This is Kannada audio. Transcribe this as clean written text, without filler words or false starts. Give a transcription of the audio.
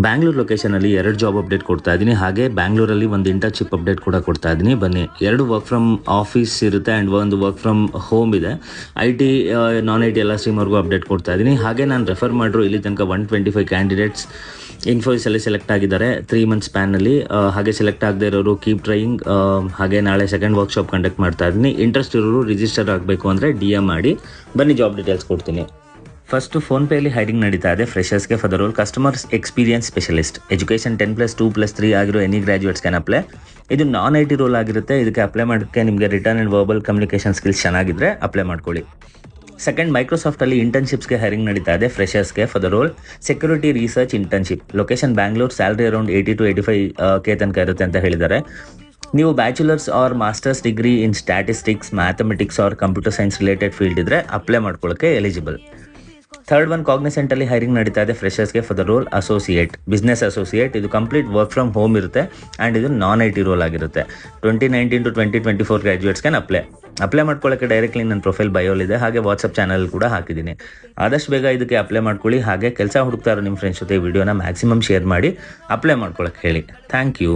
ಬ್ಯಾಂಗ್ಳೂರ್ ಲೊಕೇಶನಲ್ಲಿ 2 ಜಾಬ್ ಅಪ್ಡೇಟ್ ಕೊಡ್ತಾ ಇದ್ದೀನಿ. ಹಾಗೆ ಬ್ಯಾಂಗ್ಳೂರಲ್ಲಿ ಒಂದು ಇಂಟರ್ನ್ಶಿಪ್ ಅಪ್ಡೇಟ್ ಕೂಡ ಕೊಡ್ತಾ ಇದ್ದೀನಿ. ಬನ್ನಿ, 2 ವರ್ಕ್ ಫ್ರಮ್ ಆಫೀಸ್ ಇರುತ್ತೆ ಆ್ಯಂಡ್ ಒಂದು ವರ್ಕ್ ಫ್ರಮ್ ಹೋಮ್ ಇದೆ. IT ನಾನ್ IT ಎಲ್ಲ ಸ್ಟ್ರೀಮ್ವರೆಗೂ ಅಪ್ಡೇಟ್ ಕೊಡ್ತಾ ಇದ್ದೀನಿ. ಹಾಗೆ ನಾನು ರೆಫರ್ ಮಾಡಿರೋ ಇಲ್ಲಿ ತನಕ 125 ಕ್ಯಾಂಡಿಡೇಟ್ಸ್ ಇನ್ಫೋಸಿಸಲ್ಲಿ ಸೆಲೆಕ್ಟ್ ಆಗಿದ್ದಾರೆ 3 ಮಂತ್ಸ್ ಸ್ಪ್ಯಾನಲ್ಲಿ. ಹಾಗೆ ಸೆಲೆಕ್ಟ್ ಆಗದೆ ಇರೋರು ಕೀಪ್ ಟ್ರೈಯಿಂಗ್. ಹಾಗೆ ನಾಳೆ ಸೆಕೆಂಡ್ ವರ್ಕ್ಶಾಪ್ ಕಂಡಕ್ಟ್ ಮಾಡ್ತಾ ಇದ್ದೀನಿ. ಇಂಟ್ರೆಸ್ಟ್ ಇರೋರು ರಿಜಿಸ್ಟರ್ ಆಗಬೇಕು ಅಂದರೆ DM ಮಾಡಿ. ಬನ್ನಿ, ಜಾಬ್ ಡೀಟೇಲ್ಸ್ ಕೊಡ್ತೀನಿ. ಫಸ್ಟು ಫೋನ್ಪೇಯಲ್ಲಿ ಹೈರಿಂಗ್ ನಡೀತಾ ಇದೆ ಫ್ರೆಷರ್ಸ್ಗೆ for the role customers experience specialist. Education 10+2+3 ಆಗಿರೋ ಎನಿ ಗ್ರಾಜ್ಯುಯೇಟ್ಸ್ ಕ್ಯಾನ್ ಅಪ್ಲೈ. ಇದು ನಾನ್ IT ರೋಲ್ ಆಗಿರುತ್ತೆ. ಇದಕ್ಕೆ ಅಪ್ಲೈ ಮಾಡೋಕ್ಕೆ ನಿಮಗೆ written and verbal communication skills ಚೆನ್ನಾಗಿದ್ದರೆ ಅಪ್ಲೈ ಮಾಡ್ಕೊಳ್ಳಿ. ಸೆಕೆಂಡ್, ಮೈಕ್ರೋಸಾಫ್ಟಲ್ಲಿ ಇಂಟರ್ನ್ಶಿಪ್ಸ್ಗೆ ಹೈರಿಂಗ್ ನಡೀತಾ ಇದೆ ಫ್ರೆಷರ್ಸ್ಗೆ for the role security research internship. Location Bangalore, salary around 80 to 85K ತನಕ ಇರುತ್ತೆ ಅಂತ ಹೇಳಿದ್ದಾರೆ. ನೀವು bachelors or masters degree in statistics, mathematics or computer science related field ಇದ್ದರೆ ಅಪ್ಲೈ ಮಾಡ್ಕೊಳ್ಳೋಕ್ಕೆ ಎಲಿಜಿಬಲ್. ಥರ್ಡ್ ಒನ್, ಕಾಗ್ನಿಸೆಂಟಲ್ಲಿ ಹೈರಿಂಗ್ ನಡೀತಾ ಇದೆ ಫ್ರೆಷರ್ಸ್ಗೆ for the role associate, business associate. ಇದು ಕಂಪ್ಲೀಟ್ ವರ್ಕ್ ಫ್ರಮ್ ಹೋಮ್ ಇರುತ್ತೆ ಆ್ಯಂಡ್ ಇದು ನಾನ್ IT ರೋಲ್ ಆಗಿರುತ್ತೆ. 2019 to 2024 ಗ್ರಾಜ್ಯುಯೇಟ್ಸ್ ಕ್ಯಾನ್ ಅಪ್ಲೈ ಮಾಡ್ಕೊಳ್ಳೋಕ್ಕೆ ಡೈರೆಕ್ಟ್ಲಿ ನನ್ನ ಪ್ರೊಫೈಲ್ ಬಯೋಲಿದೆ. ಹಾಗೆ ವಾಟ್ಸಪ್ ಚಾನಲ್ ಕೂಡ ಹಾಕಿದ್ದೀನಿ. ಆದಷ್ಟು ಬೇಗ ಇದಕ್ಕೆ ಅಪ್ಲೈ ಮಾಡ್ಕೊಳ್ಳಿ. ಹಾಗೆ ಕೆಲಸ ಹುಡುಕ್ತಾರೋ ನಿಮ್ಮ ಫ್ರೆಂಡ್ಸ್ ಜೊತೆ ವಿಡಿಯೋನ ಮ್ಯಾಕ್ಸಿಮಮ್ ಶೇರ್ ಮಾಡಿ ಅಪ್ಲೈ ಮಾಡ್ಕೊಳ್ಳೋಕ್ಕೆ ಹೇಳಿ. Thank you.